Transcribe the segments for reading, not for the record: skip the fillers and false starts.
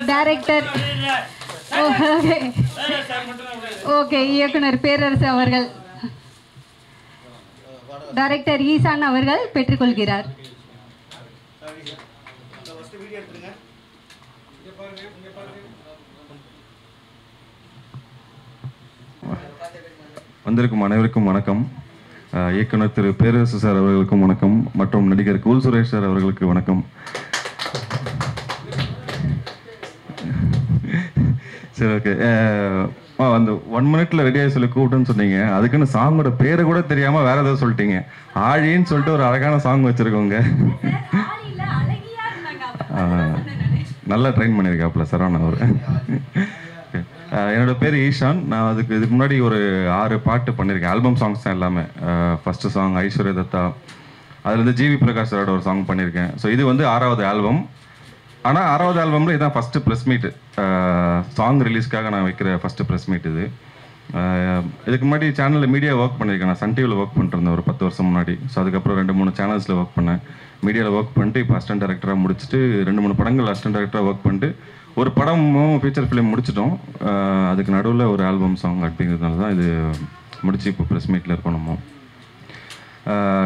Director okay இயக்குனர் பேரரசு அவர்கள் director Eshan அவர்கள் பெற்றுக்கொள்கிறார். வந்திருக்கும் அனைவருக்கும் வணக்கம். இயக்குனர் திரு பேரரசு சார் அவர்களுக்கும் வணக்கம் மற்றும் நடிகர் கூல் சுரேஷ் சார் அவர்களுக்கு வணக்கம். சரி, ஓகே. அந்த 1 மினிட்ல ரெடியாக சொல்லி கூப்பிட்டுன்னு சொன்னீங்க. அதுக்குன்னு சாங்கோட பேரை கூட தெரியாமல் வேற ஏதாவது சொல்லிட்டீங்க. ஆழின்னு சொல்லிட்டு ஒரு அழகான சாங் வச்சுருக்கோங்க. நல்லா ட்ரெயின் பண்ணியிருக்காப்புல சரவணன் அவர். என்னோடய பேர் ஈஷான். நான் இதுக்கு முன்னாடி ஒரு 6 பாட்டு பண்ணியிருக்கேன். ஆல்பம் சாங்ஸ் தான் எல்லாமே. ஃபஸ்ட்டு சாங் ஐஸ்வர்யா தத்தா, அதுலேருந்து ஜிவி பிரகாஷ் சாரோட ஒரு சாங் பண்ணியிருக்கேன். ஸோ இது வந்து 6வது ஆல்பம். ஆனால் 6வது ஆல்பமில் இதான் ஃபஸ்ட்டு ப்ரெஸ் மீட்டு. சாங் ரிலீஸ்க்காக நான் வைக்கிற ஃபஸ்ட்டு ப்ரெஸ் மீட் இது. இதுக்கு முன்னாடி சேனலில் மீடியா ஒர்க் பண்ணியிருக்கேன். நான் சன் டிவியில் ஒர்க் பண்ணிருந்தேன் ஒரு 10 வருஷம் முன்னாடி. ஸோ அதுக்கப்புறம் 2-3 சேனல்ஸில் ஒர்க் பண்ணேன். மீடியாவில் ஒர்க் பண்ணிட்டு இப்போ அசிஸ்டன்ட் டைரக்டராக முடிச்சுட்டு 2-3 படங்கள் அசிஸ்டன்ட் டைரக்டராக ஒர்க் பண்ணிட்டு ஒரு படமும் ஃபீச்சர் ஃபிலிம் முடிச்சிட்டோம். அதுக்கு நடுவில் ஒரு ஆல்பம் சாங் அப்படிங்கிறதுனால தான் இது முடிச்சு இப்போ ப்ரெஸ் மீட்டில் இருக்கோம். நம்ம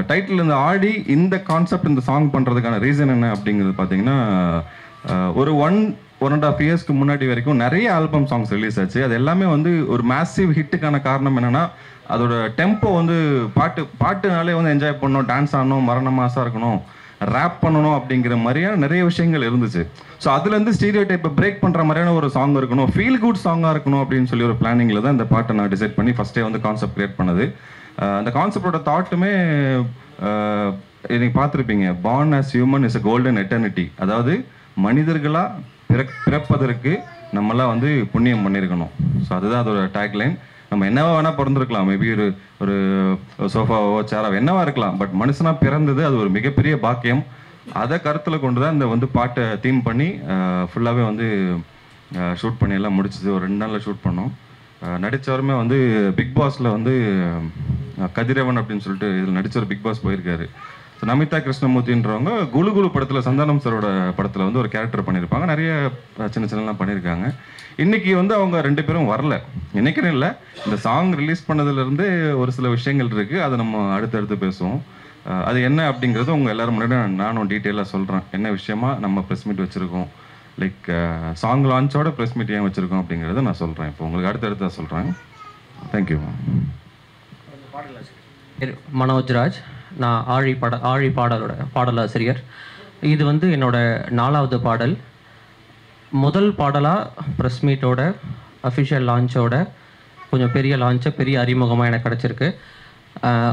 டைட்டில் இந்த ஆடி இந்த கான்செப்ட் இந்த சாங் பண்ணுறதுக்கான ரீசன் என்ன அப்படிங்கிறது பார்த்தீங்கன்னா, ஒரு 1.5 இயர்ஸ்க்கு முன்னாடி வரைக்கும் நிறைய ஆல்பம் சாங்ஸ் ரிலீஸ் ஆச்சு. அது எல்லாமே வந்து ஒரு மேசிவ் ஹிட்டுக்கான காரணம் என்னென்னா, அதோட டெம்போ வந்து பாட்டுனாலே வந்து என்ஜாய் பண்ணணும், டான்ஸ் ஆடணும், மரண மாசாக இருக்கணும், ரேப் பண்ணணும் அப்படிங்கிற மாதிரியான நிறைய விஷயங்கள் இருந்துச்சு. ஸோ அதுலேருந்து ஸ்டீரியோ டைப்பை பிரேக் பண்ணுற மாதிரியான ஒரு சாங் இருக்கணும், ஃபீல் குட் சாங்காக இருக்கணும் அப்படின்னு சொல்லி ஒரு பிளானிங்கில் தான் இந்த பாட்டை நான் டிசைட் பண்ணி ஃபஸ்ட்டே வந்து கான்செப்ட் கிரியேட் பண்ணது. அந்த கான்செப்டோட தாட்டுமே நீங்கள் பார்த்துருப்பீங்க. Born as human is a golden eternity. அதாவது மனிதர்களாக பிறப்பதற்கு நம்மளாம் வந்து புண்ணியம் பண்ணியிருக்கணும். ஸோ அதுதான் அதோட டேக்லைன். நம்ம என்னவா வேணால் பிறந்திருக்கலாம், மேபி ஒரு சோஃபாவோ சேராவோ என்னவா இருக்கலாம், பட் மனுஷனாக பிறந்தது அது ஒரு மிகப்பெரிய பாக்கியம். அதை கருத்தில் கொண்டு தான் இந்த வந்து பாட்டை தீம் பண்ணி ஃபுல்லாகவே வந்து ஷூட் பண்ணி எல்லாம் முடிச்சது. ஒரு 2 நாளில் ஷூட் பண்ணோம். நடித்தவருமே வந்து பிக் பாஸில் வந்து கதிரவன் அப்படின்னு சொல்லிட்டு இதில் நடித்த ஒரு பிக் பாஸ் போயிருக்காரு. ஸோ நமிதா கிருஷ்ணமூர்த்தின்றவங்க குலு குலு படத்தில் சந்தானம் சாரோட படத்தில் வந்து ஒரு கேரக்டர் பண்ணியிருப்பாங்க. நிறைய சின்னலாம் பண்ணியிருக்காங்க. இன்றைக்கி வந்து அவங்க 2 பேரும் வரல. இன்றைக்குன்னு இல்லை, இந்த சாங் ரிலீஸ் பண்ணதுலேருந்து ஒரு சில விஷயங்கள் இருக்குது. அதை நம்ம அடுத்தடுத்து பேசுவோம். அது என்ன அப்படிங்கிறது உங்கள் எல்லோரும் முன்னாடி நானும் டீட்டெயிலாக சொல்கிறேன். என்ன விஷயமா நம்ம ப்ரெஸ் மீட் வச்சுருக்கோம், லைக் சாங் லான்ச்சோட ப்ரெஸ் மீட் ஏன் வச்சுருக்கோம் அப்படிங்கிறத நான் சொல்கிறேன். இப்போ உங்களுக்கு அடுத்தடுத்து சொல்கிறேன். தேங்க்யூ. மனோஜ்ராஜ். நான் ஆழி பாடலாசிரியர். இது வந்து என்னோடய 4வது பாடல். முதல் பாடலாக ப்ரெஸ் மீட்டோட அஃபிஷியல் லான்ச்சோட கொஞ்சம் பெரிய லான்ச்சை பெரிய அறிமுகமாக எனக்கு கிடச்சிருக்கு.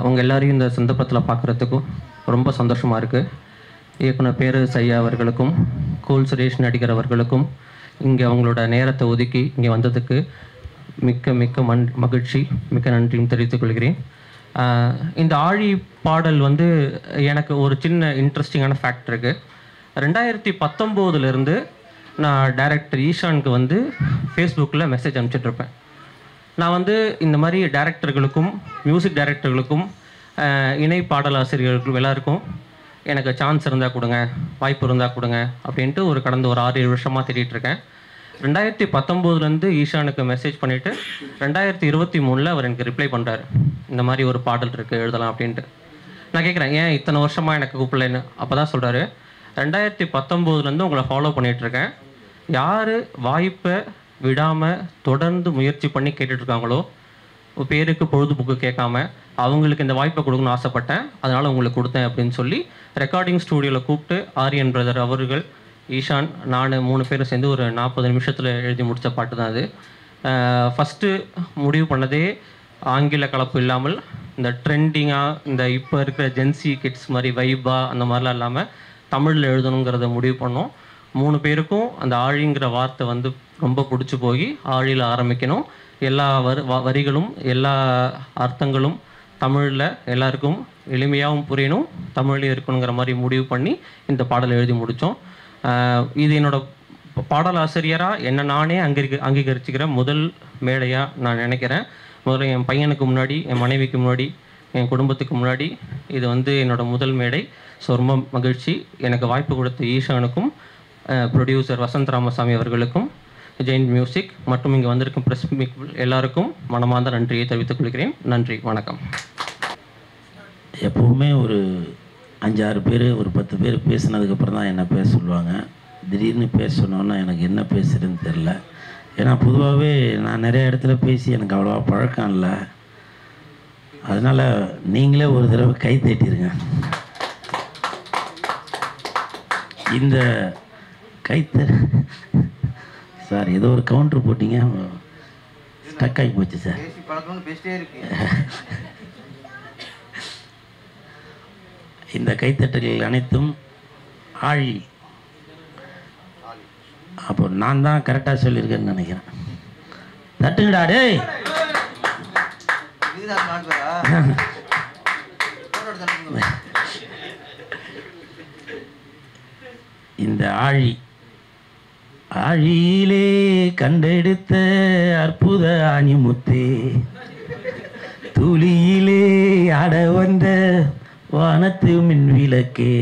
உங்கள் எல்லோரையும் இந்த சந்தர்ப்பத்தில் பார்க்குறதுக்கும் ரொம்ப சந்தோஷமாக இருக்குது. இயக்குனர் பேரரசு ஐயா அவர்களுக்கும் கூல் சுரேஷ் நடிகர் அவர்களுக்கும் இங்கே அவங்களோட நேரத்தை ஒதுக்கி இங்கே வந்ததுக்கு மிக்க மிக்க மகிழ்ச்சி, மிக்க நன்றியும் தெரிவித்துக் கொள்கிறேன். இந்த ஆழி பாடல் வந்து எனக்கு ஒரு சின்ன இன்ட்ரெஸ்டிங்கான ஃபேக்ட் இருக்குது. 2019 நான் டைரக்டர் ஈஷானுக்கு வந்து ஃபேஸ்புக்கில் மெசேஜ் அனுப்பிச்சிட்ருப்பேன். நான் வந்து இந்த மாதிரி டைரக்டர்களுக்கும் மியூசிக் டைரக்டர்களுக்கும் இணை பாடலாசிரியர்களுக்கும் எல்லாருக்கும் எனக்கு சான்ஸ் இருந்தால் கொடுங்க, வாய்ப்பு இருந்தால் கொடுங்க அப்படின்ட்டு கடந்த ஒரு 6-7 வருஷமாக தேடிட்டுருக்கேன். 2019 ஈஷானுக்கு மெசேஜ் பண்ணிவிட்டு 2023 அவர் எனக்கு ரிப்ளை பண்ணுறாரு, இந்த மாதிரி ஒரு பாடல் இருக்குது எழுதலாம் அப்படின்ட்டு. நான் கேட்குறேன், ஏன் இத்தனை வருஷமாக எனக்கு கூப்பிடலன்னு. அப்போ தான் சொல்கிறாரு, 2019 உங்களை ஃபாலோ பண்ணிகிட்ருக்கேன். யார் வாய்ப்பை விடாமல் தொடர்ந்து முயற்சி பண்ணி கேட்டுட்ருக்காங்களோ, பேருக்கு பொழுதுபோக்கு கேட்காம அவங்களுக்கு இந்த வாய்ப்பை கொடுக்கணும்னு ஆசைப்பட்டேன், அதனால் உங்களுக்கு கொடுத்தேன் அப்படின்னு சொல்லி ரெக்கார்டிங் ஸ்டூடியோவில் கூப்பிட்டு ஆரியன் பிரதர் அவர்கள், ஈஷான், நான் 3 பேரும் சேர்ந்து ஒரு 40 நிமிஷத்தில் எழுதி முடித்த பாட்டு தான் அது. ஃபஸ்ட்டு முடிவு பண்ணதே ஆங்கில கலப்பு இல்லாமல் இந்த ட்ரெண்டிங்காக இந்த இப்போ இருக்கிற ஜென்சி கிட்ஸ் மாதிரி வைபாக அந்த மாதிரிலாம் இல்லாமல் தமிழில் எழுதணுங்கிறத முடிவு பண்ணோம். 3 பேருக்கும் அந்த ஆழிங்கிற வார்த்தை வந்து ரொம்ப பிடிச்சி போய் ஆழியில் ஆரம்பிக்கணும். எல்லா வரிகளும் எல்லா அர்த்தங்களும் தமிழில் எல்லாருக்கும் எளிமையாகவும் புரியணும், தமிழ்லேயும் இருக்கணுங்கிற மாதிரி முடிவு பண்ணி இந்த பாடலை எழுதி முடித்தோம். இது என்னோடய பாடலாசிரியராக என்னை நானே அங்கீகரிச்சுக்கிற முதல் மேடையாக நான் நினைக்கிறேன். முதல்ல என் பையனுக்கு முன்னாடி, என் மனைவிக்கு முன்னாடி, என் குடும்பத்துக்கு முன்னாடி இது வந்து என்னோடய முதல் மேடை. ஸோ ரொம்ப மகிழ்ச்சி. எனக்கு வாய்ப்பு கொடுத்த ஈஷானுக்கும் ப்ரொடியூசர் வசந்த் ராமசாமி அவர்களுக்கும், ஜெயின் மியூசிக் மற்றும் இங்கே வந்திருக்கும் ப்ரெஸ் எல்லாருக்கும் மனமார்ந்த நன்றியை தெரிவித்துக் கொள்கிறேன். நன்றி, வணக்கம். எப்போவுமே ஒரு 5-6 பேர் ஒரு 10 பேர் பேசினதுக்கப்புறம் தான் என்ன பேச சொல்லுவாங்க. திடீர்னு பேச சொன்னோன்னா எனக்கு என்ன பேசுகிறதுன்னு தெரில. ஏன்னா பொதுவாகவே நான் நிறைய இடத்துல பேசி எனக்கு அவ்வளோவா பழக்கம் இல்லை. அதனால் நீங்களே ஒரு தடவை கை தட்டிடுங்க. இந்த சார் ஏதோ ஒரு கவுண்டர் போட்டிங்க, ஸ்டக் ஆகி போச்சு சார். இந்த கைத்தட்டல்கள் அனைத்தும் ஆழி. அப்போ நான் தான் கரெக்டாக சொல்லியிருக்கேன்னு நினைக்கிறேன். தட்டுங்கடா டேய். இந்த ஆழி, ஆழியிலே கண்டெடுத்த அற்புத ஆணிமுத்தே, துளியிலே ஆட வந்த வானத்து மின் விளக்கே.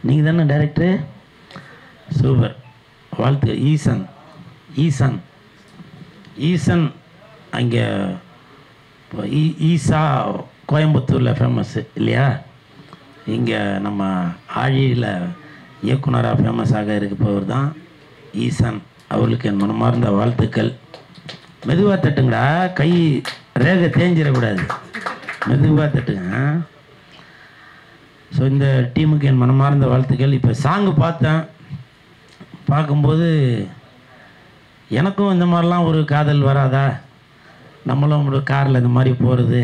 நீங்கள் தானே டைரக்டர்? சூப்பர், வாழ்த்து. ஈசன் ஈசன் ஈசன் அங்கே ஈசா கோயம்புத்தூரில் ஃபேமஸ்ஸு இல்லையா? இங்கே நம்ம ஆழியில் இயக்குனராக ஃபேமஸாக இருப்பவர் தான் ஈசன். அவர்களுக்கு என் மனமார்ந்த வாழ்த்துக்கள். மெதுவாக தட்டுங்கடா, கை ரேகை தேஞ்சிடக்கூடாது, மெதுவாக தட்டுங்க. ஸோ இந்த டீமுக்கு என் மனமார்ந்த வாழ்த்துக்கள். இப்போ சாங்கு பார்த்தேன், பார்க்கும்போது எனக்கும் இந்த மாதிரிலாம் ஒரு காதல் வராதா, நம்மளும் ஒரு காரில் இந்த மாதிரி போகிறது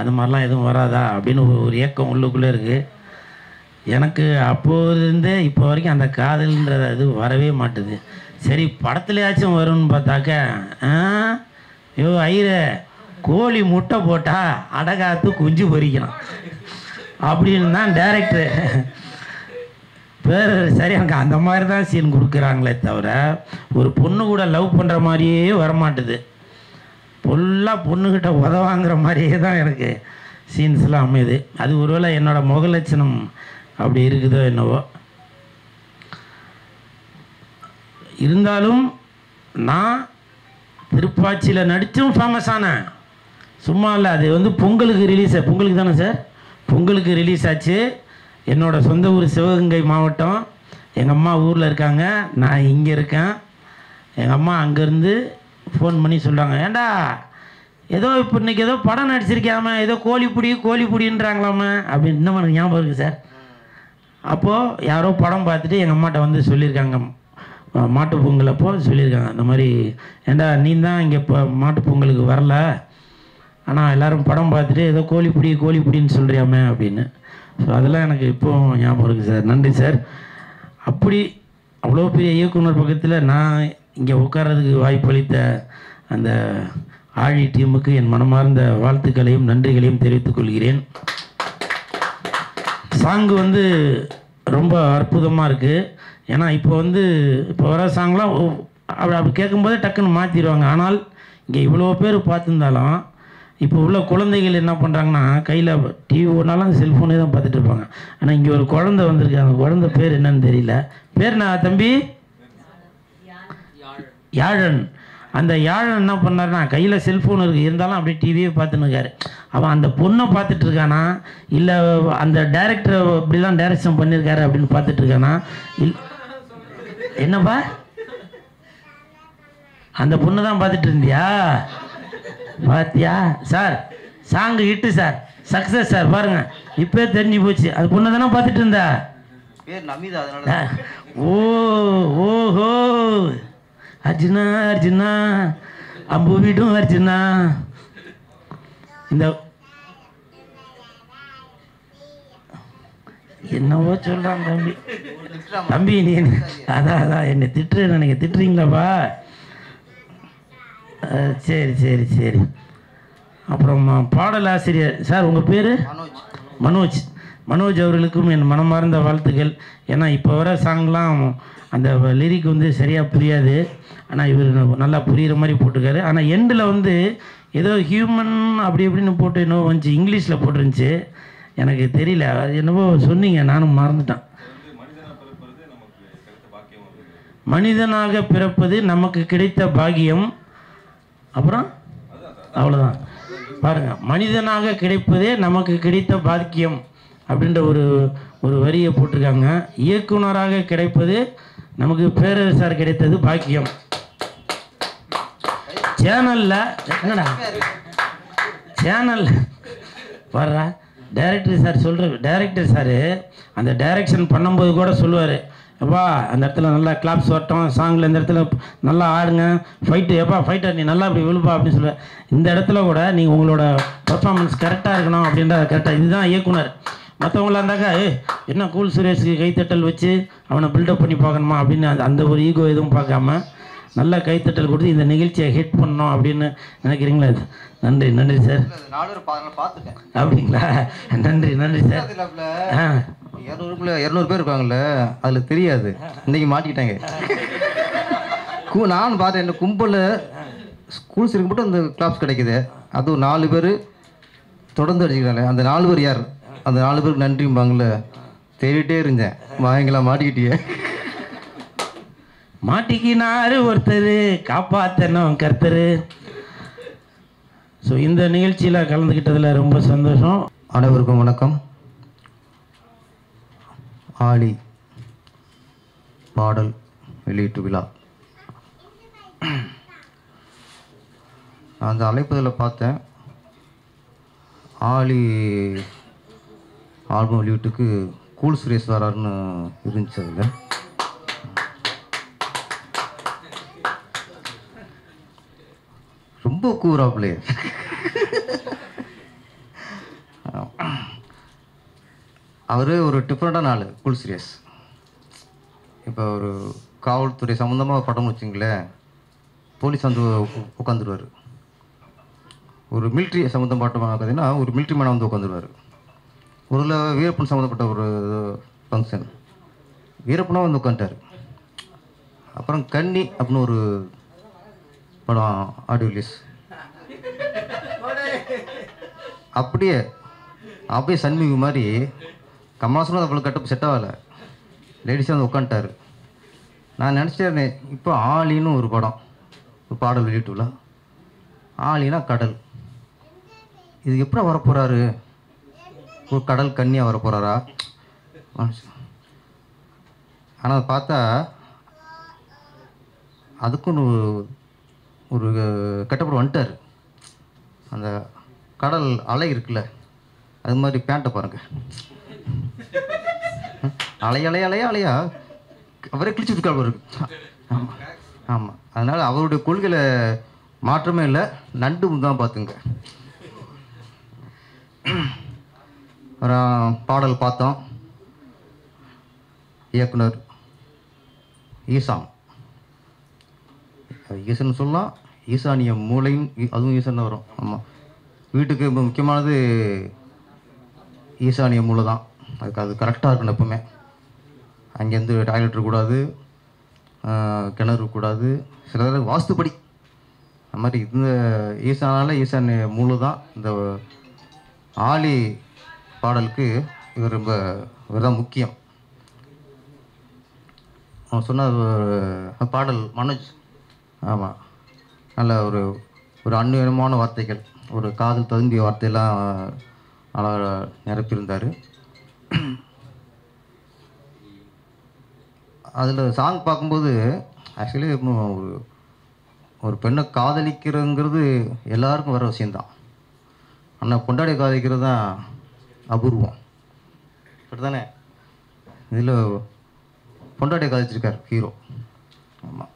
அந்த மாதிரிலாம் எதுவும் வராதா அப்படின்னு ஒரு ஏக்கம் உள்ளுக்குள்ளே இருக்குது. எனக்கு அப்போதுலேருந்தே இப்போ வரைக்கும் அந்த காதல்ன்றது அது வரவே மாட்டுது. சரி படத்துலையாச்சும் வரும்னு பார்த்தாக்க ஐயோ ஐயர கோழி முட்டை போட்டால் அடகாத்து குஞ்சு பொறிக்கணும் அப்படின்னு தான் டைரக்டரு பேர். சரி எனக்கு அந்த மாதிரி தான் சீன் கொடுக்குறாங்களே தவிர ஒரு பொண்ணு கூட லவ் பண்ணுற மாதிரியே வரமாட்டுது. ஃபுல்லாக பொண்ணுக்கிட்ட உதவாங்கிற மாதிரியே தான் எனக்கு சீன்ஸ்லாம் அமையுது. அது ஒருவேளை என்னோடய முகலட்சணம் அப்படி இருக்குதோ என்னவோ. இருந்தாலும் நான் திருப்பாச்சியில் நடித்தும் ஃபேமஸ் ஆனேன், சும்மா இல்லை. அது வந்து பொங்கலுக்கு ரிலீஸ், பொங்கலுக்கு தானே சார், பொங்கலுக்கு ரிலீஸ் ஆச்சு. என்னோடய சொந்த ஊர் சிவகங்கை மாவட்டம். எங்கள் அம்மா ஊரில் இருக்காங்க, நான் இங்கே இருக்கேன். எங்கள் அம்மா அங்கேருந்து ஃபோன் பண்ணி சொல்கிறாங்க, ஏண்டா ஏதோ இப்போ இன்றைக்கி ஏதோ படம் நடிச்சிருக்காம ஏதோ கோழிப்புடின்றாங்களாம அப்படின்னு. இன்னும் எனக்கு ஞாபகம் இருக்குது சார். அப்போது யாரோ படம் பார்த்துட்டு எங்கள் அம்மாட்ட வந்து சொல்லியிருக்காங்க, மாட்டு பொங்கல் அப்போ சொல்லியிருக்காங்க, இந்த மாதிரி ஏண்டா நீ தான் இங்கே இப்போ மாட்டு பொங்கலுக்கு வரல, ஆனால் எல்லோரும் படம் பார்த்துட்டு ஏதோ கோழிப்புடின்னு சொல்கிறியாமே அப்படின்னு. ஸோ அதெல்லாம் எனக்கு இப்போது ஞாபகம் இருக்குது சார். நன்றி சார். அப்படி அவ்வளோ பெரிய இயக்குனர் பக்கத்தில் நான் இங்கே உட்கார்றதுக்கு வாய்ப்பளித்த அந்த ஆழி டீமுக்கு என் மனமார்ந்த வாழ்த்துக்களையும் நன்றிகளையும் தெரிவித்துக் கொள்கிறேன். சாங்கு வந்து ரொம்ப அற்புதமாக இருக்குது. ஏன்னா இப்போ வர சாங்லாம் அப்படி கேட்கும்போதே டக்குன்னு மாற்றிடுவாங்க. ஆனால் இங்கே இவ்வளோ பேர் பார்த்துருந்தாலும் இப்போ உள்ள குழந்தைகள் என்ன பண்ணுறாங்கன்னா கையில் டிவி ஓடினாலும் செல்ஃபோனே தான் பார்த்துட்டு இருப்பாங்க. ஆனால் இங்கே ஒரு குழந்தை வந்திருக்கு, அந்த குழந்தை பேர் என்னன்னு தெரியல. பேர் நான் தம்பி யாழன். அந்த யாழன் என்ன பண்ணார்னா கையில் செல்ஃபோன் இருக்குது, இருந்தாலும் அப்படியே டிவியே பார்த்துன்னு இருக்காரு. அவன் அந்த பொண்ணை பார்த்துட்டு இருக்கானா இல்லை அந்த டைரக்டரை இப்படிலாம் டைரக்ஷன் பண்ணியிருக்காரு அப்படின்னு பார்த்துட்டு இருக்கானா என்னப்பா? அந்த பொண்ணு தான் பார்த்துட்டு இருந்தியா? பார்த்தியா sir, song hit sir, success sir. பாருங்கள் இப்போ தெரிஞ்சு போச்சு, அது பொண்ணு தானே பார்த்துட்டு இருந்தா. ஓஹோ அர்ஜுனா அர்ஜுனா அம்பு விடும் அர்ஜுனா. இந்த என்னவோ சொல்கிறான் தம்பி நீ அதான் என்னை திட்டுறேன் நினைக்க. திட்டுறீங்களாப்பா? சரி. அப்புறம் பாடலாசிரியர் சார், உங்கள் பேர்? மனோஜ் அவர்களுக்கும் என் மனமார்ந்த வாழ்த்துக்கள். ஏன்னா இப்போ வர சாங்லாம் அந்த லிரிக் வந்து சரியாக புரியாது, ஆனால் இவர் நல்லா புரிகிற மாதிரி போட்டிருக்காரு. ஆனால் எண்டில் வந்து ஏதோ ஹியூமன் அப்படி எப்படின்னு போட்டு என்னவோ வந்துச்சு, இங்கிலீஷில் போட்டுருந்துச்சு, எனக்கு தெரியல. அது என்னவோ சொன்னீங்க, நானும் மறந்துட்டேன். மனிதனாக பிறப்பது நமக்கு கிடைத்த பாக்கியம். அப்புறம் அவ்வளோதான். பாருங்கள், மனிதனாக கிடைப்பதே நமக்கு கிடைத்த பாக்கியம் அப்படின்ற ஒரு வரியை போட்டிருக்காங்க. இயக்குனராக கிடைப்பது நமக்கு பேரரசார் கிடைத்தது பாக்கியம். சேனலில் என்னடா சேனலில் வர்றா டைரக்டர் சார் டைரக்டர் சார் அந்த டைரக்ஷன் பண்ணும்போது கூட சொல்லுவார், எப்பா அந்த இடத்துல நல்லா கிளாப்ஸ் வரட்டும், சாங்கில் இந்த இடத்துல நல்லா ஆடுங்க, ஃபைட்டு எப்பா ஃபைட்டர் நீ நல்லா அப்படி விழுப்பா அப்படின்னு சொல்லுவேன். இந்த இடத்துல கூட நீங்கள் உங்களோட பர்ஃபார்மன்ஸ் கரெக்டாக இருக்கணும் அப்படின்ற கரெக்டாக இதுதான் இயக்குனர். மற்றவங்களா இருந்தாக்கா என்ன கூல் சுரேஷுக்கு கைத்தட்டல் வச்சு அவனை பில்டப் பண்ணி பார்க்கணுமா அப்படின்னு அந்த ஒரு ஈகோ எதுவும் பார்க்காம நல்லா கைத்தட்டல் கொடுத்து இந்த நிகழ்ச்சியை ஹிட் பண்ணணும் அப்படின்னு நினைக்கிறீங்களா? நன்றி நன்றி சார். அப்படிங்களா? நன்றி சார். 200 பேர் இருப்பாங்கல்ல, அதில் தெரியாது, இன்னைக்கு மாட்டிக்கிட்டாங்க. நான் பார்த்தேன் என்ன கும்பலில் ஸ்கூல் சீருக்கு மட்டும் அந்த கிளாப்ஸ் கிடைக்குது, அது 4 பேர் தொடர்ந்து அடிச்சுக்கிறாங்க. அந்த 4 பேர் யார்? அந்த 4 பேருக்கு நன்றிம்பாங்கள தேடிட்டே இருந்தேன். வாங்கலாம் மாட்டிக்கிட்டியே. மாட்டிக்கினாரு ஒருத்தர், காப்பாற்றணும் கர்த்தர். ஸோ இந்த நிகழ்ச்சியில் கலந்துக்கிட்டதில் ரொம்ப சந்தோஷம். அனைவருக்கும் வணக்கம். ஆலி பாடல் வெளியீட்டு விழா அந்த அழைப்பதில் பார்த்தேன். ஆலி ஆல்பம் வெளியீட்டுக்கு கூல் சுரேஷ் வராருன்னு இருந்துச்சு. அதில் ரொம்ப கூறாப்லையே. அவர் ஒரு டிஃப்ரெண்ட்டான ஆள் கூல் சுரேஷ். இப்போ ஒரு காவல்துறை சம்மந்தமாக படம் வச்சுங்களேன், போலீஸ் வந்து உட்காந்துருவார். ஒரு மிலிட்ரி சம்மந்தம் பட்டம் பார்த்தீங்கன்னா ஒரு மிலிட்ரி மேனாக வந்து உட்காந்துருவார். ஒரு வீரப்பன் சம்மந்தப்பட்ட ஒரு ஃபங்க்ஷன், வீரப்பனாக வந்து உட்காந்துட்டார். அப்புறம் கன்னி அப்படின்னு ஒரு படம் ஆடியோ ரிலீஸ், அப்படியே சன்மிகு மாதிரி கமலாசனம் அவ்வளோ கட்டப் செட் ஆகலை, லேடிஸாக வந்து உட்காந்துட்டார். நான் நினச்சிட்டேன் இப்போ ஆலின்னு ஒரு படம், ஒரு பாடல் வெளியிட்டுல ஆலினா கடல், இது எப்படி வரப்போகிறாரு? ஒரு கடல் கன்னியாக வரப்போகிறாரா? ஆனால் பார்த்தா அதுக்குன்னு ஒரு கட்டப்படம் வந்துட்டார். அந்த கடல் அலை இருக்குல்ல, அது மாதிரி பேண்ட்டை பாருங்கள், அலையா அவரே கிழிச்சு விட்டுருக்காரு இருக்கு. ஆமாம் ஆமாம். அதனால் அவருடைய கொள்கையில் மாற்றமே இல்லை, நண்டு தான் பார்த்துங்க. பாடல் பார்த்தோம். இயக்குனர் ஈசான், ஈசன் சொல்லலாம், ஈசானிய மூளையும் அதுவும் ஈசன் தான் வரும். ஆமாம், வீட்டுக்கு முக்கியமானது ஈசானிய மூளை தான். அது கரெக்டாக இருக்கணும் எப்பவுமே. அங்கேருந்து டாய்லெட் இருக்கக்கூடாது, கிணறு இருக்கக்கூடாது, சில வாஸ்துப்படி அந்த மாதிரி. இந்த ஈசானிய மூளை தான். இந்த ஆலி பாடலுக்கு இவர் தான் முக்கியம். சொன்ன பாடல் மனோஜ், ஆமாம், நல்ல ஒரு அந்நியமான வார்த்தைகள், ஒரு காதல் ததும்பிய வார்த்தையெல்லாம் நல்லா நிரப்பியிருந்தார். அதில் சாங் பார்க்கும்போது ஆக்சுவலி ஒரு பெண்ணை காதலிக்கிறதுங்கிறது எல்லாருக்கும் வர விஷயந்தான். ஆனால் பொண்டாடி காதலிக்கிறது தான் அபூர்வம், சரிதானே? இதில் பொண்டாட்டியை காதலிச்சிருக்கார் ஹீரோ. ஆமாம்,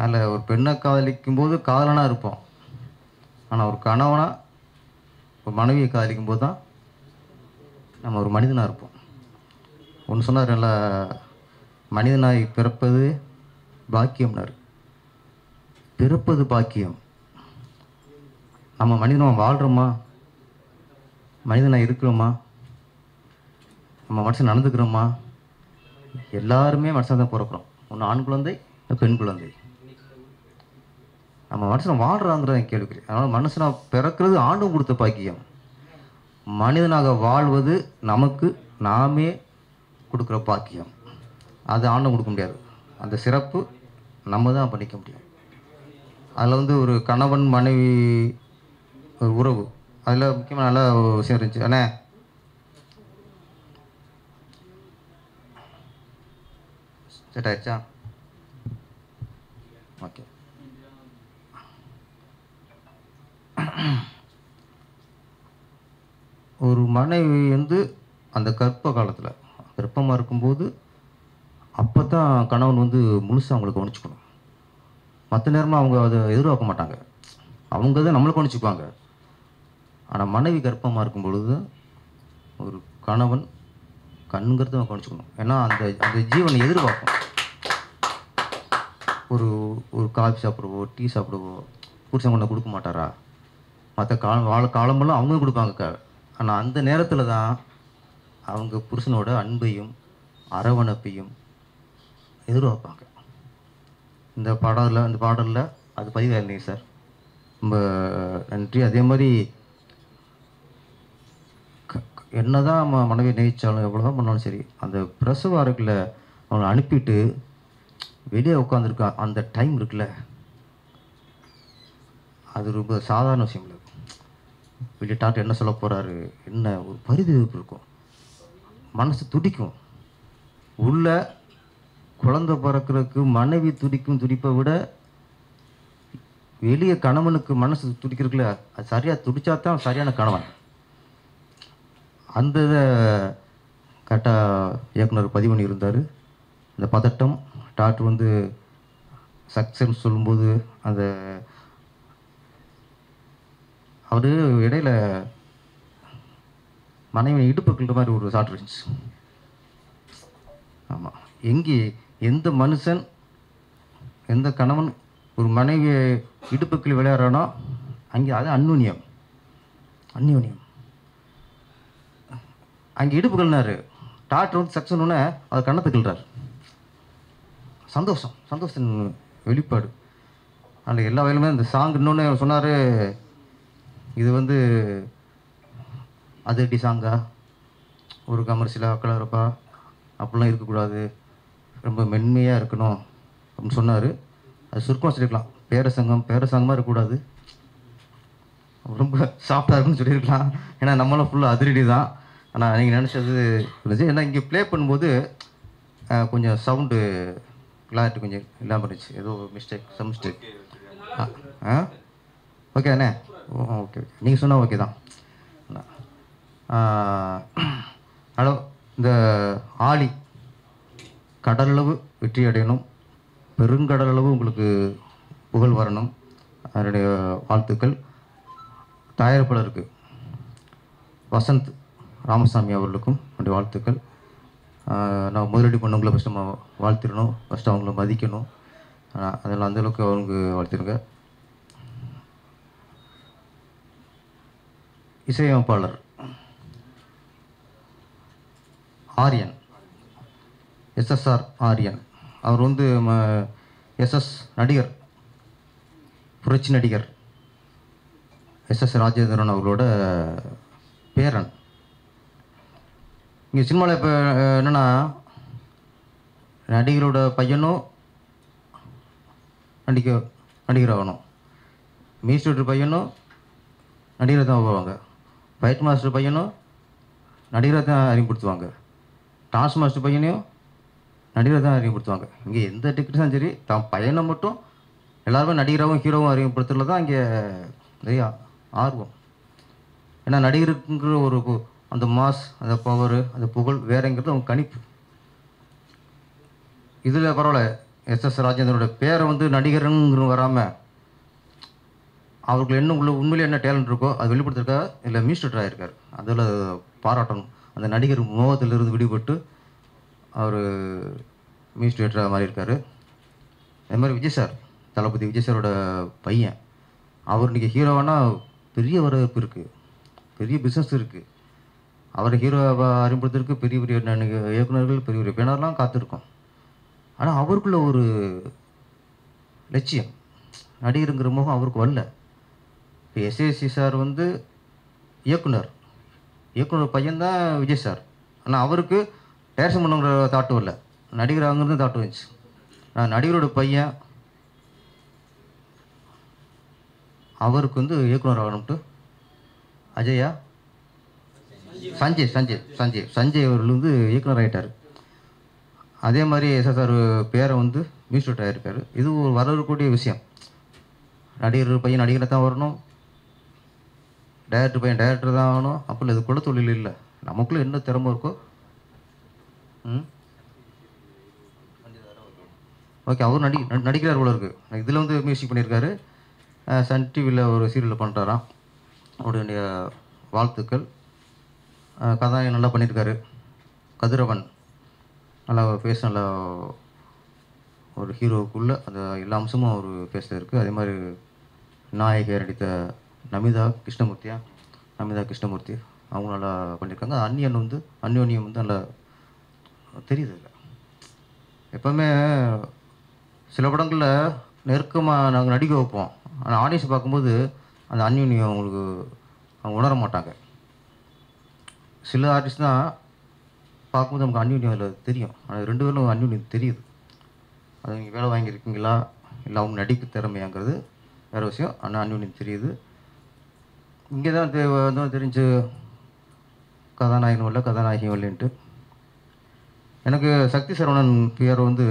அதில் ஒரு பெண்ணை காதலிக்கும் போது காதலனாக இருப்போம். ஆனால் ஒரு கணவனாக ஒரு மனைவியை காதலிக்கும் போது தான் நம்ம ஒரு மனிதனாக இருப்போம். ஒன்று சொன்னார், நல்லா மனிதனாய் பிறப்பது பாக்கியம்னார். பிறப்பது பாக்கியம். நம்ம மனிதனாக வாழ்கிறோமா? மனிதனாக இருக்கிறோமா? நம்ம மனுஷன் நடந்துக்கிறோமா? எல்லாருமே மனுஷன் தான் பிறக்கிறோம். ஒன்று ஆண் குழந்தை, பெண் குழந்தை. நம்ம மனுஷன் வாழ்கிறாங்கிறத கேள்வி. அதனால் மனுஷனாக பிறக்கிறது ஆண்டும் கொடுத்த பாக்கியம். மனிதனாக வாழ்வது நமக்கு நாமே கொடுக்குற பாக்கியம். அது ஆண்டவன் கொடுக்க முடியாது. அந்த சிறப்பு நம்ம தான் பண்ணிக்க முடியும். அதில் வந்து ஒரு கணவன் மனைவி ஒரு உறவு, அதில் முக்கியமாக நல்ல ஒரு விஷயம் இருந்துச்சு. அண்ணே செட் ஆயிடுச்சா? ஓகே. ஒரு மனைவி வந்து அந்த கர்ப்ப காலத்தில் கர்ப்பமாக இருக்கும்போது அப்போ தான் கணவன் வந்து முழுசாக அவங்களை கவனிச்சுக்கணும். மற்ற நேரமாக அவங்க அதை எதிர்பார்க்க மாட்டாங்க, அவங்க தான் நம்மளை கவனிச்சுக்குவாங்க. ஆனால் மனைவி கர்ப்பமாக இருக்கும் பொழுது ஒரு கணவன் கண்ணுங்கிறத அவன் கவனிச்சுக்கணும். ஏன்னா அந்த அந்த ஜீவனை எதிர்பார்க்கும். ஒரு ஒரு காஃபி சாப்பிடுவோ டீ சாப்பிடுவோ புருஷன் கொண்டு கொடுக்க மாட்டாரா? மற்ற காலமெல்லாம் அவங்க கொடுப்பாங்க. ஆனால் அந்த நேரத்தில் தான் அவங்க புருஷனோட அன்பையும் அரவணைப்பையும் எதிர்பார்ப்பாங்க. இந்த பாடலில் அது பதிவாக இருந்தீங்க சார், ரொம்ப நன்றி. அதே மாதிரி என்னதான் மனைவி நேசித்தாலும் எவ்வளோதான் பண்ணாலும் சரி, அந்த பிரசவ அறைக்குள்ள அவங்களை அனுப்பிட்டு வெளியே உட்காந்துருக்கான் அந்த டைம் இருக்குல்ல, அது ரொம்ப சாதாரண விஷயம் இல்லை. வெளியே டாக்டர் என்ன சொல்ல போகிறாரு, என்ன ஒரு பரிதவிப்பு இருக்கும், மனசு துடிக்கும். உள்ள குழந்தை பிறக்கிறதுக்கு மனைவி துடிக்கும் துடிப்பை விட வெளியே கணவனுக்கு மனசு துடிக்கிறதுக்குள்ள அது சரியாக துடிச்சா தான் சரியான கணவன். அந்த இதை கரெக்டாக இயக்குனர் பதிவு பண்ணியிருந்தார். இந்த பதட்டம் டாக்டர் வந்து சக்ஸஸ் சொல்லும்போது அந்த அவர் இடையில மனைவி இடுப்புக்கிற மாதிரி ஒரு சாட்டு இருந்துச்சு. ஆமாம், எங்கே எந்த மனுஷன் எந்த கணவன் ஒரு மனைவியை இடுப்புக்கில் விளையாடுறானோ அங்கே அது அந்யோன்யம். அங்கே இடுப்புகள்னாரு டாக்டர் வந்து சக்ஸஸ்னு அதை கண்ணத்துக்கிள்றார். சந்தோஷத்தின் வெளிப்பாடு. அதில் எல்லா வயலுமே இந்த சாங் இன்னொன்று சொன்னார், இது வந்து அதிரடி சாங்கா, ஒரு கமர்ஷியலாக கலரப்பா அப்படிலாம் இருக்கக்கூடாது, ரொம்ப மென்மையாக இருக்கணும் அப்படின்னு சொன்னார். அது சுருக்கமாக சொல்லியிருக்கலாம், பேரசங்கமாக இருக்கக்கூடாது, ரொம்ப சாஃப்டாக இருக்குன்னு சொல்லியிருக்கலாம். ஏன்னா நம்மளாம் ஃபுல்லாக அதிரடி தான். ஆனால் நீங்கள் நினச்சது இருந்துச்சு. ஏன்னா இங்கே ப்ளே பண்ணும்போது கொஞ்சம் சவுண்டு கிளாரிட்டி கொஞ்சம் இல்லாமல் இருந்துச்சு, ஏதோ மிஸ்டேக். ஓகே அண்ணே, ஓகே நீங்கள் சொன்னால் ஓகே தான். ஹலோ, இந்த ஆலி கடலளவு வெற்றி அடையணும், பெருங்கடலளவு உங்களுக்கு புகழ் வரணும், அதனுடைய வாழ்த்துக்கள். தயாரிப்பாளருக்கு வசந்த் ராமசாமி அவர்களுக்கும் என்னுடைய வாழ்த்துக்கள். நான் முதலீடு பண்ணவங்களை ஃபஸ்ட்டு நம்ம வாழ்த்திடணும், ஃபஸ்ட்டு அவங்கள மதிக்கணும். அதெல்லாம் அந்தளவுக்கு அவங்க வாழ்த்திருங்க. இசையமைப்பாளர் ஆரியன், எஸ்எஸ்ஆர் ஆரியன், அவர் வந்து எஸ்எஸ் நடிகர், புரட்சி நடிகர் எஸ்எஸ் ராஜேந்திரன் அவர்களோட பேரன். இங்கே சினிமாவில் இப்போ என்னென்னா நடிகரோட பையனும் நடிகர் ஆகணும், மியூசிக் பையனும் நடிகரை தான் போவாங்க, ஃபைட் மாஸ்டர் பையனும் நடிகரை தான் அறிமுகப்படுத்துவாங்க, டான்ஸ் மாஸ்டர் பையனையும் நடிகரை தான் அறிமுகப்படுத்துவாங்க. இங்கே எந்த டிக்கெட்ஸும் சரி, தான் பையனை மட்டும் எல்லாருமே நடிகராகவும் ஹீரோவும் அறிமுகப்படுத்துறதுல தான் இங்கே நிறையா ஆர்வம். ஏன்னா நடிகருக்குங்கிற ஒரு அந்த மாஸ், அந்த பவர், அந்த புகழ் வேறங்கிறது அவங்க கணிப்பு. இதில் பரவாயில்ல, எஸ்எஸ் ராஜேந்திரனோட பேரை வந்து நடிகருங்கிற வராமல் அவருக்கு என்ன உண்மையிலே என்ன டேலண்ட் இருக்கோ அது வெளிப்படுத்திருக்காரு. இல்லை மியூசிக் ஆகிருக்கார், அதில் பாராட்டணும். அந்த நடிகர் மோகத்திலிருந்து விடுபட்டு அவர் மியூசிக் டேரக்டராக மாறி இருக்கார். அதே மாதிரி விஜய் சார், தளபதி விஜய் சாரோட பையன், அவர் இன்றைக்கி ஹீரோவானா பெரிய வரவேற்பு இருக்குது, பெரிய பிஸ்னஸ் இருக்குது. அவரை ஹீரோவை அறிமுகப்படுத்துறதுக்கு பெரிய பெரிய இயக்குநர்கள், பெரிய பெரிய பேனர்லாம் காத்திருக்கோம். ஆனால் அவருக்குள்ள ஒரு லட்சியம், நடிகருங்கிற முகம் அவருக்கு வரல. இப்போ எஸ்ஏசி சார் வந்து இயக்குனர் பையன்தான் விஜய் சார். ஆனால் அவருக்கு டேரக்ஷன் பண்ணுங்கிற தாட்டும் இல்லை. நடிகர் அங்கேருந்து தாட் வந்துச்சு. நான் நடிகரோட பையன், அவருக்கு வந்து இயக்குனர் ஆகணும்ட்டு அஜயா சஞ்சய் அவர்கள் வந்து இயக்குனர் ஆகிட்டார். அதே மாதிரி எஸ்எஸ்ஆர் பேரை வந்து மியூசிக் ஆகிருக்காரு. இது ஒரு வரக்கூடிய விஷயம். நடிகர் பையன் நடிகரை தான் வரணும், டைரக்டர் பையன் டைரக்டர் தான் ஆகணும். அப்போ இது குல தொழில் இல்லை. நமக்குள்ளே என்ன திறமை இருக்கோ. ஓகே, அவர் நடிக்கிறார் போல இருக்குது. இதில் வந்து மியூசிக் பண்ணியிருக்காரு. சன் டிவியில் ஒரு சீரியலில் பண்ணுறாராம். அவருடைய வாழ்த்துக்கள். கதாநாயகன் நல்லா பண்ணியிருக்காரு. கதிரவன் நல்லா ஃபேஸ், நல்லா ஒரு ஹீரோவுக்குள்ளே அந்த எல்லா அம்சமும் அவர் ஃபேஸில் இருக்குது. அதே மாதிரி நாயகி நடித்த நமிதா கிருஷ்ணமூர்த்தி அவங்க நல்லா பண்ணியிருக்காங்க. அந்யோன்யம் வந்து நல்லா தெரியுது. இல்லை எப்போவுமே சில படங்களில் நெருக்கமாக நாங்கள் நடிக்க வைப்போம், ஆனால் ஆடியன்ஸ் பார்க்கும்போது அந்த அந்யோன்யம் அவங்களுக்கு அவங்க உணர மாட்டாங்க. சில ஆர்டிஸ்ட் தான் பார்க்கும்போது நமக்கு அந்யோன்யம் அதில் தெரியும். ஆனால் 2 பேரும் அந்யோன்யம் தெரியுது. அது நீங்கள் வேலை வாங்கியிருக்கீங்களா இல்லை அவங்க நடிக்க திறமையாங்கிறது வேறு விஷயம். ஆனால் அந்யோன்யம் தெரியுது. இங்கே தான் தெரிஞ்சு கதாநாயகனும் இல்லை கதாநாயகியும் இல்லைன்ட்டு. எனக்கு சக்தி சரவணன் பேர் வந்து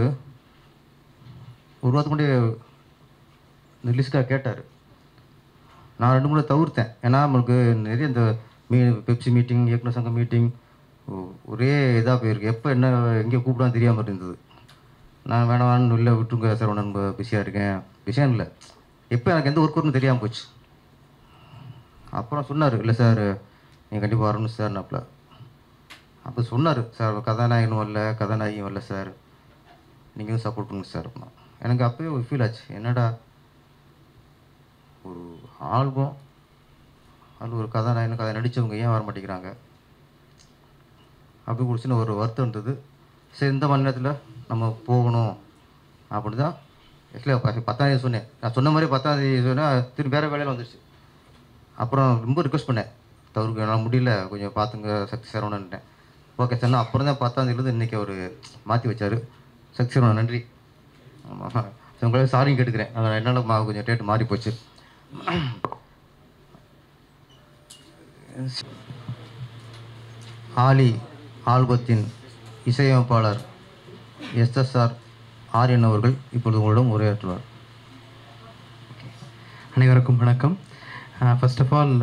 ஒரு வாரத்துக்கு முன்னாடி இந்த லிஸ்ட்டாக கேட்டார். நான் 2 முறை தவிர்த்தேன். ஏன்னா நம்மளுக்கு நிறைய இந்த பெப்சி மீட்டிங், இயக்குனர் சங்க மீட்டிங் ஒரே இதாக போயிருக்கு. எப்போ என்ன எங்கே கூப்பிடான்னு தெரியாமல் இருந்தது. நான் வேணான்னு இல்லை விட்டுருங்க சரவணன், பிஸியாக இருக்கேன். விஷயம் இல்லை, எப்போ எனக்கு எந்த ஒர்க் வரும்னு தெரியாமல் போச்சு. அப்புறம் சொன்னார், இல்லை சார் நீங்கள் கண்டிப்பாக வரணும் சார். நாப்பில் அப்போ சொன்னார், சார் கதாநாயகனும் வரல கதாநாயகியும் வரல சார், நீங்களும் சப்போர்ட் பண்ணுங்க சார். அப்படின்னா எனக்கு அப்போயே ஒரு ஃபீல் ஆச்சு, என்னடா ஒரு ஆல்பம் அதில் ஒரு கதாநாயகன் கதை நடித்தவங்க ஏன் வர மாட்டேங்கிறாங்க அப்படி ஒரு சின்ன ஒரு வருத்தம் இருந்தது. சரி இந்த மணி நேரத்தில் நம்ம போகணும் அப்படி தான் ஆக்சுவலாக 10ஆம் தேதி சொன்னேன். நான் சொன்ன மாதிரி 10ஆம் தேதி சொன்னால் திரும்பி வேறு வேலையில் வந்துடுச்சு. அப்புறம் ரொம்ப ரிக்வெஸ்ட் பண்ணேன், தவறுக்கு என்னால் முடியல கொஞ்சம் பார்த்துங்க சக்தி சரவணன்ட்டேன். Okay sir. அப்புறம் தான் 10ஆம் தேதியிலேருந்து இன்றைக்கி அவர் மாற்றி வச்சார். சக்தி சரவணன் நன்றி. ஆமாம், உங்களே சாரியும் கேட்டுக்கிறேன். என்னால் கொஞ்சம் டேட்டு மாறி போச்சு. ஆலி ஆல்பத்தின் இசையமைப்பாளர் எஸ்எஸ்ஆர் ஆரியன் அவர்கள் இப்பொழுது உங்களிடம் உரையாற்றுவார். அனைவருக்கும் வணக்கம். ஃபர்ஸ்ட் ஆஃப் ஆல்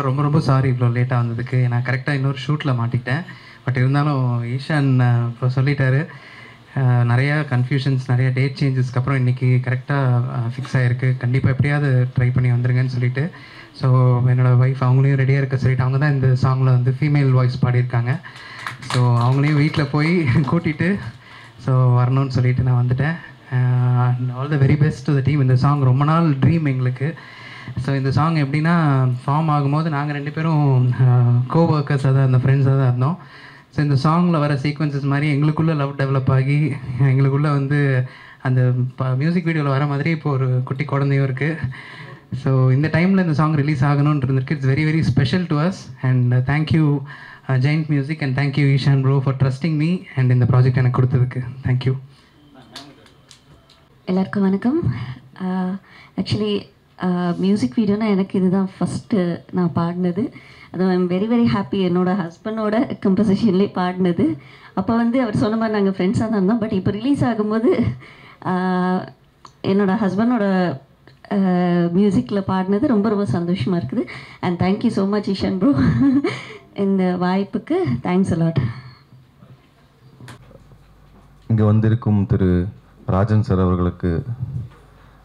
ரொம்ப ரொம்ப சாரி இவ்வளோ லேட்டாக வந்ததுக்கு. நான் கரெக்டாக இன்னொரு ஷூட்டில் மாட்டிக்கிட்டேன். பட் இருந்தாலும் ஈஷான் இப்போ சொல்லிட்டாரு, நிறையா கன்ஃபியூஷன்ஸ், நிறைய டேட் சேஞ்சஸ்க்கு அப்புறம் இன்றைக்கி கரெக்டாக ஃபிக்ஸ் ஆகிருக்கு. கண்டிப்பாக எப்படியாவது ட்ரை பண்ணி வந்துருங்கன்னு சொல்லிட்டு, ஸோ என்னோடய ஒய்ஃப் அவங்களையும் ரெடியாக இருக்க சொல்லிட்டு, அவங்க தான் இந்த சாங்கில் வந்து ஃபீமேல் வாய்ஸ் பாடியிருக்காங்க. ஸோ அவங்களையும் வீட்டில் போய் கூட்டிகிட்டு ஸோ வரணும்னு சொல்லிட்டு நான் வந்துட்டேன். All the very best to the team. இந்த சாங் ரொம்ப நாள் ட்ரீம் எங்களுக்கு. ஸோ இந்த சாங் எப்படின்னா, ஃபார்ம் ஆகும்போது நாங்கள் 2 பேரும் கோவர்க்கர்ஸாக தான் இருந்தோம், ஃப்ரெண்ட்ஸாக தான் இருந்தோம். ஸோ இந்த சாங்கில் வர சீக்வன்சஸ் மாதிரி எங்களுக்குள்ளே லவ் டெவலப் ஆகி எங்களுக்குள்ளே வந்து அந்த மியூசிக் வீடியோவில் வர மாதிரி இப்போ ஒரு குட்டி குழந்தையும் இருக்குது. ஸோ இந்த டைமில் இந்த சாங் ரிலீஸ் ஆகணும்னு இருந்திருக்கு. It's very very special to us. And thank you giant music and thank you Ishaan bro for trusting me and இந்த ப்ராஜெக்ட் எனக்கு கொடுத்ததுக்கு தேங்க்யூ. எல்லாருக்கும் வணக்கம். ஆக்சுவலி மியூசிக் வீடியோனா எனக்கு இதுதான் ஃபஸ்ட்டு நான் பாடினது. அது ஐம் வெரி வெரி ஹாப்பி. என்னோடய ஹஸ்பண்டோட கம்போசிஷன்லேயே பாடினது. அப்போ வந்து அவர் சொன்ன மாதிரி நாங்கள் ஃப்ரெண்ட்ஸாக தான் இருந்தோம். பட் இப்போ ரிலீஸ் ஆகும்போது என்னோடய ஹஸ்பண்டோட மியூசிக்கில் பாடினது ரொம்ப ரொம்ப சந்தோஷமாக இருக்குது. And thank you so much Ishaan bro இந்த வாய்ப்புக்கு. Thanks a lot. இங்கே வந்திருக்கும் திரு ராஜன் சார் அவர்களுக்கு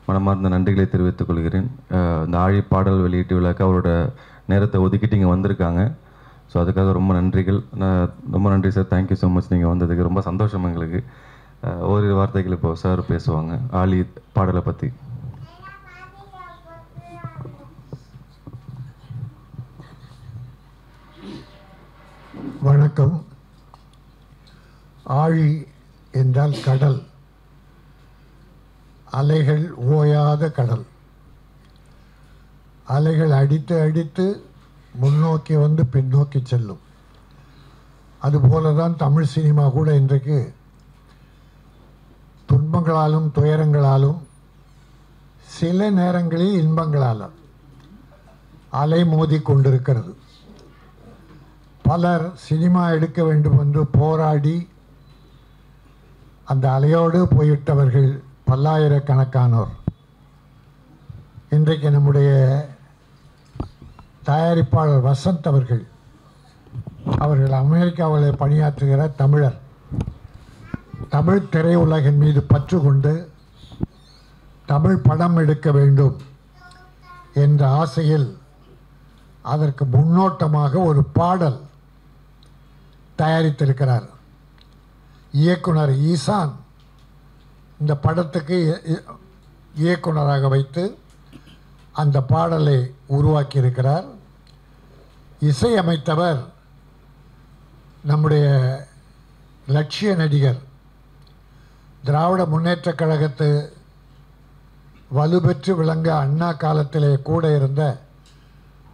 மனமார்ந்த நன்றிகளை தெரிவித்துக் கொள்கிறேன். இந்த ஆழி பாடல் வெளியீட்டு விழாக்கு அவரோட நேரத்தை ஒதுக்கிட்டு இங்கே வந்திருக்காங்க. ஸோ அதுக்காக ரொம்ப நன்றிகள். ரொம்ப நன்றி சார், தேங்க்யூ ஸோ மச். நீங்கள் வந்ததுக்கு ரொம்ப சந்தோஷம் எங்களுக்கு. ஓரிரு வார்த்தைகள் இப்போ சார் பேசுவாங்க ஆழி பாடலை பற்றி. வணக்கம். ஆழி என்றால் கடல், அலைகள் ஓயாத கடல். அலைகள் அடித்து அடித்து முன்னோக்கி வந்து பின்னோக்கி செல்லும். அதுபோல தான் தமிழ் சினிமா கூட இன்றைக்கு துன்பங்களாலும் துயரங்களாலும் சில நேரங்களில் இன்பங்களாலும் அலைமோதி கொண்டிருக்கிறது. பலர் சினிமா எடுக்க வேண்டும் என்று போராடி அந்த அலையோடு போய்விட்டவர்கள் பல்லாயிரக்கணக்கானோர். இன்றைக்கு நம்முடைய தயாரிப்பாளர் வசந்த் அவர்கள் அமெரிக்காவில் பணியாற்றுகிற தமிழர். தமிழ் திரையுலகின் மீது பற்று கொண்டு தமிழ் படம் எடுக்க வேண்டும் என்ற ஆசையில் அதற்கு முன்னோட்டமாக ஒரு பாடல் தயாரித்திருக்கிறார். இயக்குனர் ஈசான் இந்த படத்துக்கு இயக்குனராக வைத்து அந்த பாடலை உருவாக்கியிருக்கிறார். இசையமைத்தவர் நம்முடைய லட்சிய நடிகர், திராவிட முன்னேற்றக் கழகத்து வலுப்பெற்று விளங்க அண்ணா காலத்திலே கூட இருந்த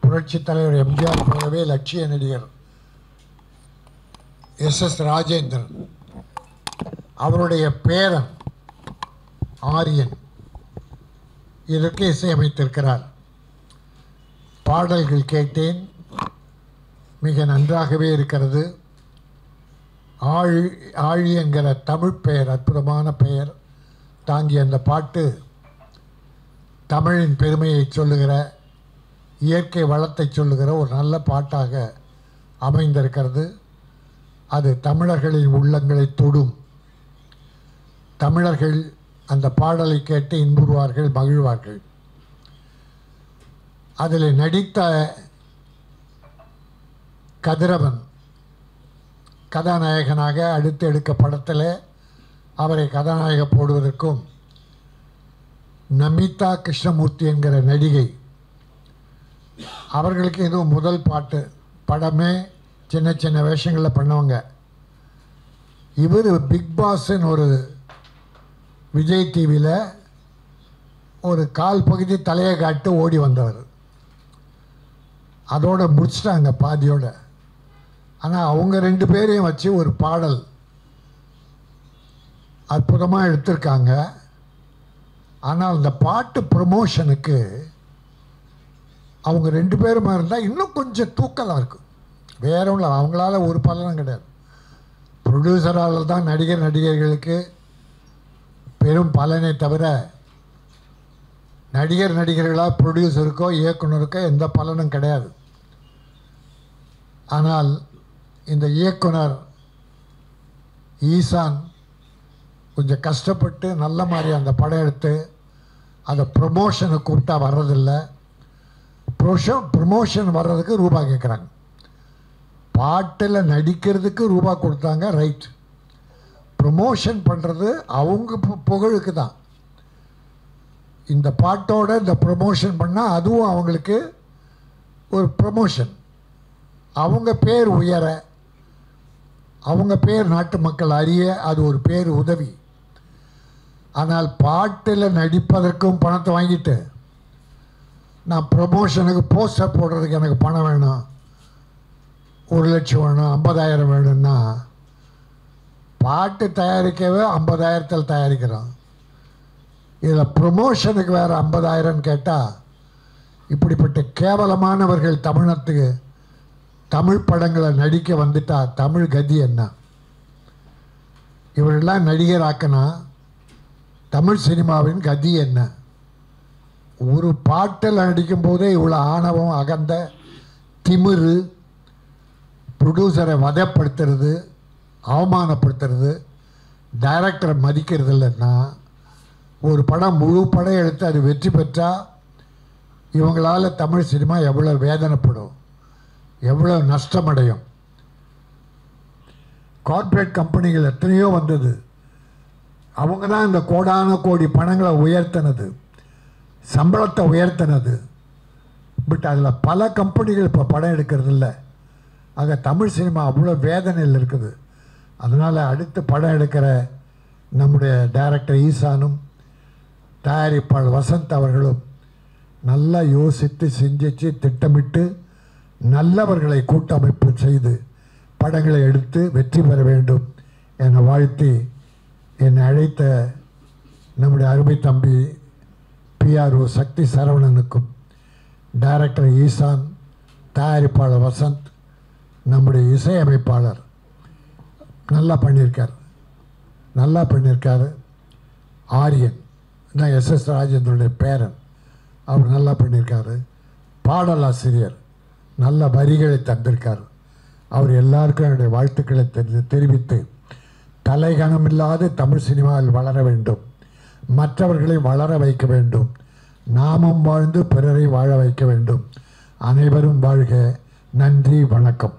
புரட்சித் தலைவர் எம்ஜிஆர் போலவே லட்சிய நடிகர் எஸ் ராஜேந்திரன், அவருடைய பேரன் ஆரியன் இதற்கு இசையமைத்திருக்கிறார். பாடல்கள் கேட்டேன், மிக நன்றாகவே இருக்கிறது. ஆழி என்கிற தமிழ் பெயர், அற்புதமான பெயர் தாங்கிய அந்த பாட்டு தமிழின் பெருமையை சொல்லுகிற, இயற்கை வளத்தை சொல்லுகிற ஒரு நல்ல பாட்டாக அமைந்திருக்கிறது. அது தமிழர்களின் உள்ளங்களை தொடும். தமிழர்கள் அந்த பாடலை கேட்டு இன்புறுவார்கள், மகிழ்வார்கள். அதில் நடித்த கதிரவன் கதாநாயகனாக அடுத்து எடுக்க படத்தில் அவரை கதாநாயக போடுவதற்கும் நமிதா கிருஷ்ணமூர்த்தி என்கிற நடிகை, அவர்களுக்கு இதுவும் முதல் பாட்டு. படமே சின்ன சின்ன வேஷங்களில் பண்ணவங்க. இவர் பிக் பாஸ்ன்னு ஒரு விஜய் டிவியில் ஒரு கால் பகுதி தலையை காட்டு ஓடி வந்தவர். அதோடு முடிச்சிட்டாங்க பாதியோட. ஆனால் அவங்க ரெண்டு பேரையும் வச்சு ஒரு பாடல் அற்புதமாக எடுத்திருக்காங்க. ஆனால் அந்த பாட்டு ப்ரமோஷனுக்கு அவங்க ரெண்டு பேருமா இருந்தால் இன்னும் கொஞ்சம் தூக்கலாக இருக்கும். வேற ஒன்றும் அவங்களால ஒரு பலனும் கிடையாது. ப்ரொடியூசரால் தான் நடிகர்களுக்கு பெரும் பலனை தவிர நடிகர்களாக ப்ரொடியூசருக்கோ இயக்குனருக்கோ எந்த பலனும் கிடையாது. ஆனால் இந்த இயக்குனர் ஈசான் கொஞ்சம் கஷ்டப்பட்டு நல்ல மாதிரி அந்த படம் எடுத்து அதை ப்ரொமோஷனை கூப்பிட்டா வர்றதில்லை. ப்ரொமோஷன் வர்றதுக்கு ரூபா கேட்குறாங்க. பாட்டில் நடிக்கிறதுக்கு ரூபா கொடுத்தாங்க, ரைட். ப்ரொமோஷன் பண்ணுறது அவங்க புகழுக்கு தான். இந்த பாட்டோட இந்த ப்ரொமோஷன் பண்ணால் அதுவும் அவங்களுக்கு ஒரு ப்ரொமோஷன். அவங்க பேர் உயர, அவங்க பேர் நாட்டு மக்கள் அறிய, அது ஒரு பேர் உதவி. ஆனால் பாட்டில் நடிப்பதற்கும் பணத்தை வாங்கிட்டு நான் ப்ரொமோஷனுக்கு போஸ்டர் போடுறதுக்கு எனக்கு பணம் வேணும், 1 லட்சம் வேணும், 50,000 வேணும்னா பாட்டு தயாரிக்கவே 50,000 தயாரிக்கிறோம். இதில் ப்ரொமோஷனுக்கு வேறு 50,000 கேட்டால் இப்படிப்பட்ட கேவலமானவர்கள் தமிழத்துக்கு தமிழ் படங்களை நடிக்க வந்துட்டா தமிழ் கதி என்ன? இவரெல்லாம் நடிகராக்கினா தமிழ் சினிமாவின் கதி என்ன? ஒரு பாட்டில் நடிக்கும் போதே இவ்வளோ ஆணவம், அகந்த, திமிரு, ப்ரொடியூசரை வதைப்படுத்துறது, அவமானப்படுத்துறது, டைரக்டரை மதிக்கிறது இல்லைன்னா ஒரு படம் முழு படம் எடுத்து அது வெற்றி பெற்றால் இவங்களால் தமிழ் சினிமா எவ்வளோ வேதனைப்படும், எவ்வளோ நஷ்டமடையும். கார்ப்பரேட் கம்பெனிகள் எத்தனையோ வந்தது. அவங்க தான் இந்த கோடான கோடி பணங்களை உயர்த்தினது, சம்பளத்தை உயர்த்தினது. பட் அதில் பல கம்பெனிகள் இப்போ படம் எடுக்கிறது இல்லை. ஆக தமிழ் சினிமா அவ்வளோ வேதனையில் இருக்குது. அதனால் அடுத்து படம் எடுக்கிற நம்முடைய டைரக்டர் ஈசானும் தயாரிப்பாளர் வசந்த் அவர்களும் நல்லா யோசித்து சிந்தித்து திட்டமிட்டு நல்லவர்களை கூட்டமைப்பு செய்து படங்களை எடுத்து வெற்றி பெற வேண்டும் என வாழ்த்தி என்னை அழைத்த நம்முடைய அருமை தம்பி PRO சக்தி சரவணனுக்கும், டைரக்டர் ஈசான், தயாரிப்பாளர் வசந்த், நம்முடைய இசையமைப்பாளர் நல்லா பண்ணியிருக்காரு ஆரியன் தான் SS ராஜேந்திரனுடைய பேரன், அவர் நல்லா பண்ணியிருக்காரு. பாடலாசிரியர் நல்ல வரிகளை தந்திருக்கார். அவர் எல்லாருக்கும் என்னுடைய வாழ்த்துக்களை தெரிவித்து, தலைகணமில்லாத தமிழ் சினிமாவில் வளர வேண்டும், மற்றவர்களை வளர வைக்க வேண்டும், நாமும் வாழ்ந்து பிறரை வாழ வைக்க வேண்டும். அனைவரும் வாழ்க. நன்றி, வணக்கம்.